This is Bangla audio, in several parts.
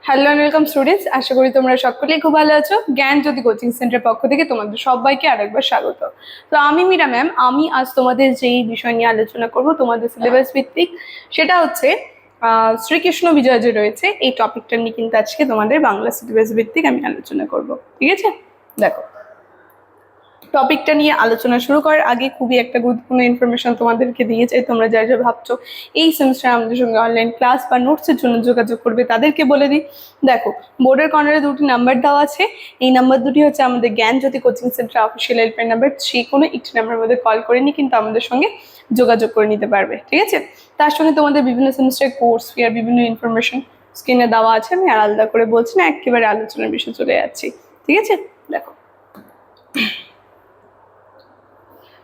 হ্যালো এন্ড ওয়েলকাম স্টুডেন্টস, আশা করি তোমরা সকলেই খুব ভালো আছো। জ্ঞান জ্যোতি কোচিং সেন্টারের পক্ষ থেকে তোমাদের সবাইকে আরেকবার স্বাগত। তো আমি মীরা ম্যাম, আমি আজ তোমাদের যেই বিষয় নিয়ে আলোচনা করব তোমাদের সিলেবাস ভিত্তিক, সেটা হচ্ছে শ্রীকৃষ্ণ বিজয় যে রয়েছে এই টপিকটা নিয়ে কিন্তু আজকে তোমাদের বাংলা সিলেবাস ভিত্তিক আমি আলোচনা করব। ঠিক আছে, দেখো টপিকটা নিয়ে আলোচনা শুরু করার আগে খুবই একটা গুরুত্বপূর্ণ ইনফরমেশন তোমাদেরকে দিয়েছে। তোমরা যা যা ভাবছো এই সেমিস্টার আমাদের সঙ্গে অনলাইন ক্লাস বা নোটসের জন্য যোগাযোগ করবে তাদেরকে বলে দিই, দেখো বোর্ডের কর্নারে দুটি নাম্বার দেওয়া আছে। এই নাম্বার দুটি হচ্ছে আমাদের Gyan Jyoti coaching centre official helpline number. যে কোনো একটি নাম্বারের মধ্যে কল করে নিয়ে কিন্তু আমাদের সঙ্গে যোগাযোগ করে নিতে পারবে। ঠিক আছে, তার সঙ্গে তোমাদের বিভিন্ন সেমিস্টারের কোর্স ফিয়ার বিভিন্ন ইনফরমেশন স্ক্রিনে দেওয়া আছে। আমি আর আলাদা করে বলছি না, একেবারে আলোচনার বিষয়ে চলে যাচ্ছি। ঠিক আছে, দেখো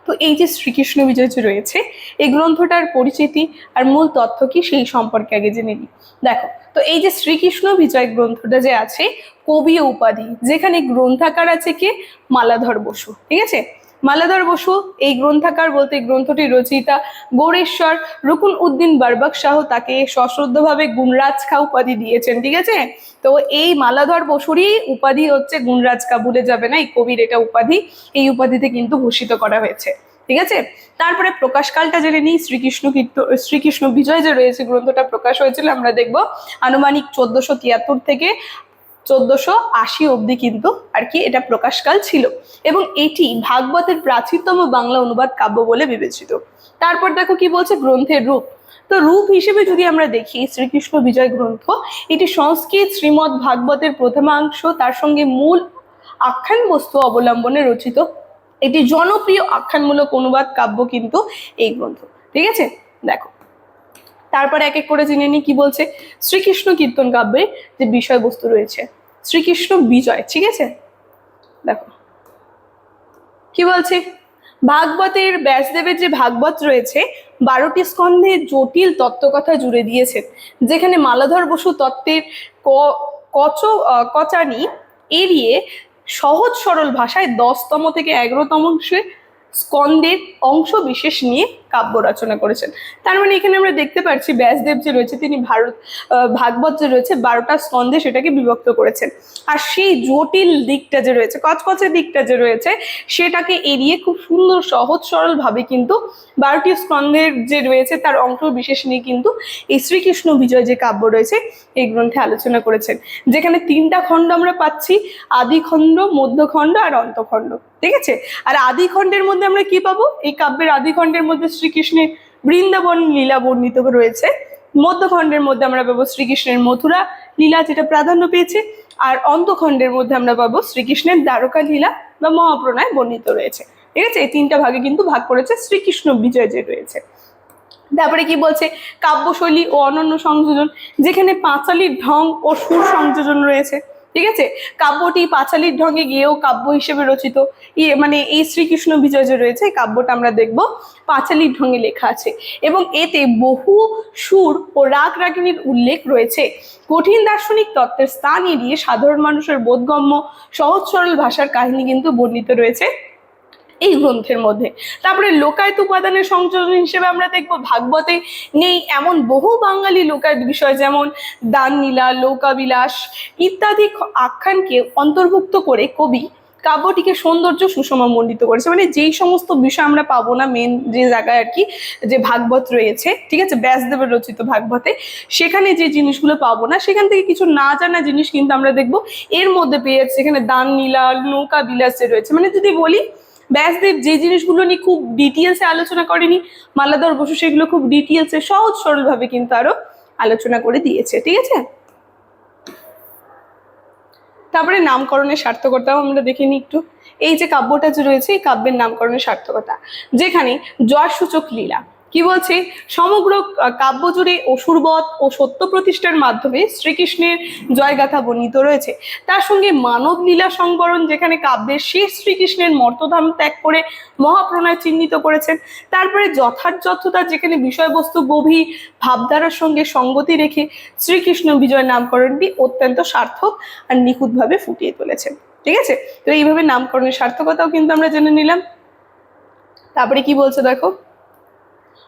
তো এই যে শ্রীকৃষ্ণ বিজয় যে রয়েছে এই গ্রন্থটার পরিচিতি আর মূল তথ্য কি সেই সম্পর্কে আগে জেনে নিই। দেখো তো এই যে শ্রীকৃষ্ণ বিজয় গ্রন্থটা যে আছে, কবি উপাধি, যেখানে গ্রন্থাকার আছে কে, মালাধর বসু। ঠিক আছে, মালাধর বসু এই গ্রন্থাকার বলতে গ্রন্থটি রচয়িতা গৌরেশ্বর রুকুন উদ্দিন বারবাক শাহ তাকে সশ্রদ্ধভাবে গুণরাজ খা উপাধি দিয়েছেন। ঠিক আছে, তো এই মালাধর বসুরই উপাধি হচ্ছে গুণরাজ খা, ভুলে যাবে না, এই কবির এটা উপাধি, এই উপাধিতে কিন্তু ভূষিত করা হয়েছে। ঠিক আছে, তারপরে প্রকাশকালটা জেনে নিই। শ্রীকৃষ্ণ বিজয় যে রয়েছে গ্রন্থটা প্রকাশ হয়েছিল আমরা দেখব আনুমানিক 1473 থেকে 1480 অবধি কিন্তু আর কি এটা প্রকাশকাল ছিল, এবং এটি ভাগবতের প্রাচীনতম বাংলা অনুবাদ কাব্য বলে বিবেচিত। তারপর দেখো কি বলছে গ্রন্থের রূপ। তো রূপ হিসেবে যদি আমরা দেখি শ্রীকৃষ্ণ বিজয় গ্রন্থ এটি সংস্কৃত শ্রীমদ্ ভাগবতের প্রথমাংশ, তার সঙ্গে মূল আখ্যান বস্তু অবলম্বনে রচিত এটি জনপ্রিয় আখ্যানমূলক অনুবাদ কাব্য কিন্তু এই গ্রন্থ। ঠিক আছে, দেখো তারপরে এক এক করে জেনে নিই কি বলছে শ্রীকৃষ্ণ কীর্তন কাব্যের যে বিষয়বস্তু রয়েছে শ্রীকৃষ্ণ বিজয়। ঠিক আছে, দেখো কি বলছে, ভাগবতের ব্যাসদেবের যে ভাগবত রয়েছে 12টি স্কন্ধে জটিল তত্ত্বকথা জুড়ে দিয়েছেন, যেখানে মালাধর বসু তত্ত্বের কচানি এড়িয়ে সহজ সরল ভাষায় 10তম থেকে 11তম স্কন্ধের অংশ বিশেষ নিয়ে কাব্য রচনা করেছেন। তার মানে এখানে আমরা দেখতে পাচ্ছি ব্যাসদেব যে রয়েছে তিনি ভাগবত যে রয়েছে 12টা স্কন্ধে সেটাকে বিভক্ত করেছেন, আর সেই জটিল দিকটা যে রয়েছে কচকচে দিকটা যে রয়েছে সেটাকে এড়িয়ে খুব সুন্দর সহজ সরল ভাবে কিন্তু 12টি স্কন্ধের যে রয়েছে তার অংশ বিশেষ নিয়ে কিন্তু এই শ্রীকৃষ্ণ বিজয় যে কাব্য রয়েছে এই গ্রন্থে আলোচনা করেছেন, যেখানে 3টা খণ্ড আমরা পাচ্ছি, আদি খণ্ড, মধ্যখণ্ড আর অন্তখণ্ড। ঠিক আছে, আর আদি খণ্ডের মধ্যে আমরা কি পাবো, এই কাব্যের আদি খণ্ডের মধ্যে শ্রীকৃষ্ণের বৃন্দাবন লীলা বর্ণিত রয়েছে, মধ্যখণ্ডের মধ্যে আমরা পাবো শ্রীকৃষ্ণের মথুরা লীলা যেটা প্রাধান্য পেয়েছে, আর অন্তখণ্ডের মধ্যে আমরা পাবো শ্রীকৃষ্ণের দ্বারকা লীলা বা মহাপ্রণয় বর্ণিত রয়েছে। ঠিক আছে, এই 3টা ভাগে কিন্তু ভাগ করেছে শ্রীকৃষ্ণ বিজয় যে রয়েছে। তারপরে কি বলছে কাব্যশৈলী ও অনন্য সংযোজন, যেখানে পাঁচালীর ঢং ও সুর সংযোজন রয়েছে। ঠিক আছে, কাব্যটি পাঁচালীর ঢঙে গিয়েও কাব্য হিসেবে রচিত, মানে এই শ্রীকৃষ্ণ বিজয় যে রয়েছে কাব্যটা আমরা দেখব পাঁচালীর ঢঙে লেখা আছে, এবং এতে বহু সুর ও রাগ রাগিনীর উল্লেখ রয়েছে। কঠিন দার্শনিক তত্ত্বের স্থান এড়িয়ে সাধারণ মানুষের বোধগম্য সহজ সরল ভাষার কাহিনী কিন্তু বর্ণিত রয়েছে এই গ্রন্থের মধ্যে। তারপরে লোকায়ত উপাদানের সংযোজন হিসেবে আমরা দেখবো ভাগবতে নেই এমন বহু বাঙালি লোকায়ত বিষয়, যেমন দান লীলা, লৌকাবিলাস ইত্যাদি আখ্যানকে অন্তর্ভুক্ত করে কবি কাব্যটিকে সৌন্দর্য সুষমামণ্ডিত করেছে। মানে যেই সমস্ত বিষয় আমরা পাবো না মেন যে জায়গায় আর কি যে ভাগবত রয়েছে, ঠিক আছে, ব্যাসদেবের রচিত ভাগবতে, সেখানে যে জিনিসগুলো পাবো না সেখান থেকে কিছু না জানা জিনিস কিন্তু আমরা দেখবো এর মধ্যে পেয়ে যাচ্ছি। এখানে দান লীলা, নৌকা বিলাস যে রয়েছে, মানে যদি বলি ব্যাসদেব যে জিনিসগুলো নিয়ে খুব ডিটেলসে আলোচনা করেনি মালাধর বসু সেগুলো খুব ডিটেলসে সহজ সরল ভাবে কিন্তু আরো আলোচনা করে দিয়েছে। ঠিক আছে, তারপরে নামকরণের সার্থকতাও আমরা দেখে নিই একটু। এই যে কাব্যটা যে রয়েছে এই কাব্যের নামকরণের সার্থকতা, যেখানে জয়সূচক লীলা কি বলছে সমগ্র কাব্য জুড়ে অসুরবধ ও সত্য প্রতিষ্ঠার মাধ্যমে শ্রীকৃষ্ণের জয়গাথা বর্ণিত রয়েছে। তার সঙ্গে মানব লীলা সংবরণ, যেখানে কাব্যের শেষ শ্রীকৃষ্ণের মর্তধাম ত্যাগ করে মহাপ্রণয় চিহ্নিত করেছেন। তারপরে যথার্থতা, যেখানে বিষয়বস্তু গভীর ভাবধারার সঙ্গে সঙ্গতি রেখে শ্রীকৃষ্ণ বিজয় নামকরণটি অত্যন্ত সার্থক আর নিখুঁতভাবে ফুটিয়ে তুলেছেন। ঠিক আছে, তো এইভাবে নামকরণের সার্থকতাও কিন্তু আমরা জেনে নিলাম। তারপরে কি বলছে দেখো,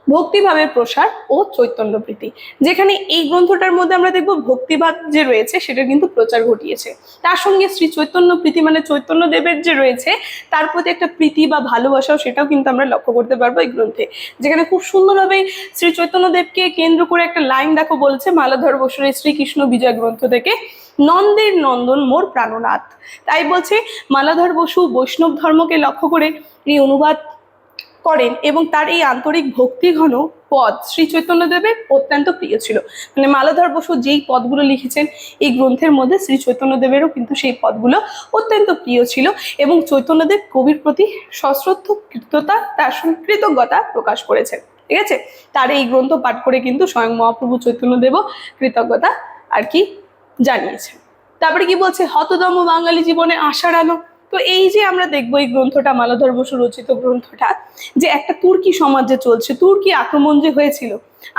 ভক্তিভাবের প্রসার ও চৈতন্যপ্রীতি। যেখানে এই গ্রন্থটার মধ্যে আমরা দেখবো ভক্তিভাব যে রয়েছে সেটা কিন্তু প্রচার ঘটিয়েছে। তার সঙ্গে শ্রী চৈতন্যপ্রীতি মানে চৈতন্যদেবের যে রয়েছে তার প্রতি একটা প্রীতি বা ভালোবাসাও সেটাও কিন্তু আমরা লক্ষ্য করতে পারবো এই গ্রন্থে। যেখানে খুব সুন্দরভাবে শ্রী চৈতন্যদেবকে কেন্দ্র করে একটা লাইন দেখো বলছে মালাধর বসুর এই শ্রীকৃষ্ণ বিজয় গ্রন্থ থেকে, নন্দের নন্দন মোর প্রাণনাথ। তাই বলছে মালাধর বসু বৈষ্ণব ধর্মকে লক্ষ্য করে এই অনুবাদ করেন এবং তার এই আন্তরিক ভক্তিঘন পদ শ্রী চৈতন্যদেবের অত্যন্ত প্রিয় ছিল। মানে মালাধর বসু যেই পদগুলো লিখেছেন এই গ্রন্থের মধ্যে শ্রী চৈতন্যদেবেরও কিন্তু সেই পদগুলো অত্যন্ত প্রিয় ছিল এবং চৈতন্যদেব কবির প্রতি সশ্রদ্ধ কৃতজ্ঞতা তার সঙ্গে কৃতজ্ঞতা প্রকাশ করেছেন। ঠিক আছে, তার এই গ্রন্থ পাঠ করে কিন্তু স্বয়ং মহাপ্রভু চৈতন্যদেবও কৃতজ্ঞতা আর কি জানিয়েছেন। তারপরে কি বলছে, হতদম বাঙালি জীবনে আশার আলো। তো এই যে আমরা দেখবো এই গ্রন্থটা মালাধর বসু রচিত গ্রন্থটা, যে একটা তুর্কি সমাজ যে চলছে, তুর্কি আক্রমণ যে হয়েছিল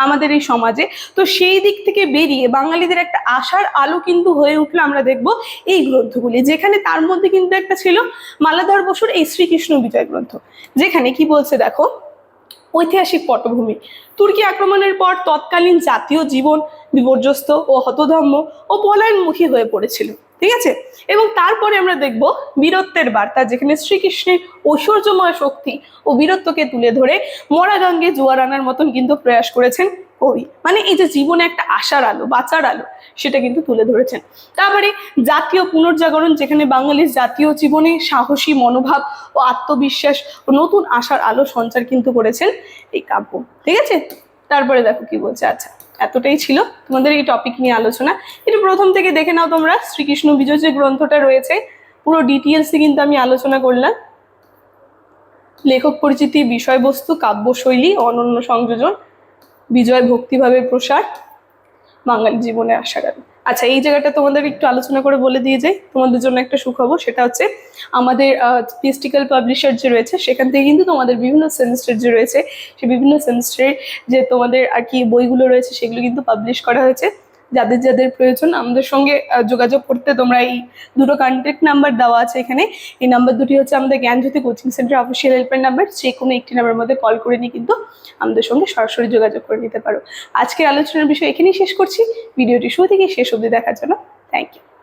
আমাদের এই সমাজে, তো সেই দিক থেকে বেরিয়ে বাঙালিদের একটা আশার আলো কিন্তু হয়ে উঠলো আমরা দেখবো এই গ্রন্থগুলি। যেখানে তার মধ্যে কিন্তু একটা ছিল মালাধর বসুর এই শ্রীকৃষ্ণ বিজয় গ্রন্থ। যেখানে কি বলছে দেখো, ঐতিহাসিক পটভূমি, তুর্কি আক্রমণের পর তৎকালীন জাতীয় জীবন বিপর্যস্ত ও হতধম্ম ও পলায়নমুখী হয়ে পড়েছিল। ঠিক আছে, এবং তারপরে আমরা দেখব বীরত্বের বার্তা, যেখানে শ্রীকৃষ্ণের ঐশ্বর্যময় শক্তি ও বীরত্বকে তুলে ধরে মরা গঙ্গে জোয়ার আনার মতন কিন্তু প্রয়াস করেছেন কবি। মানে এই যে জীবনে একটা আশার আলো, বাঁচার আলো, সেটা কিন্তু তুলে ধরেছেন। তারপরে জাতীয় পুনর্জাগরণ, যেখানে বাঙালির জাতীয় জীবনে সাহসী মনোভাব ও আত্মবিশ্বাস ও নতুন আশার আলো সঞ্চার কিন্তু করেছেন এই কাব্য। ঠিক আছে, তারপরে দেখো কি বলছে। আচ্ছা, এতটাই ছিল তোমাদের এই টপিক নিয়ে আলোচনা। এটা প্রথম থেকে দেখে নাও তোমরা, শ্রীকৃষ্ণ বিজয় যে গ্রন্থটা রয়েছে পুরো ডিটেলসে কিন্তু আমি আলোচনা করলাম। লেখক পরিচিতি, বিষয়বস্তু, কাব্যশৈলী, অনন্য সংযোজন, বিজয় ভক্তিভাবের প্রসার, বাঙালি জীবনে আশা গেল। আচ্ছা, এই জায়গাটা তোমাদের একটু আলোচনা করে বলে দিয়ে যাই, তোমাদের জন্য একটা সুখবর। সেটা হচ্ছে আমাদের পিএসটিক্যাল পাবলিশার যে রয়েছে সেখান থেকে কিন্তু তোমাদের বিভিন্ন সেমিস্টার যে রয়েছে সেই বিভিন্ন সেমিস্টারের যে তোমাদের আর কি বইগুলো রয়েছে সেগুলো কিন্তু পাবলিশ করা হয়েছে। যাদের যাদের প্রয়োজন আমাদের সঙ্গে যোগাযোগ করতে তোমরা এই দুটো কন্ট্যাক্ট নাম্বার দেওয়া আছে এখানে। এই নাম্বার দুটি হচ্ছে আমাদের Gyanjyoti coaching centre official helpline number. যে কোনো একটি নাম্বারের মধ্যে কল করে নিয়ে কিন্তু আমাদের সঙ্গে সরাসরি যোগাযোগ করে নিতে পারো। আজকের আলোচনার বিষয় এখানেই শেষ করছি। ভিডিওটি শুরু থেকে শেষ অবধি দেখার জন্য থ্যাংক ইউ।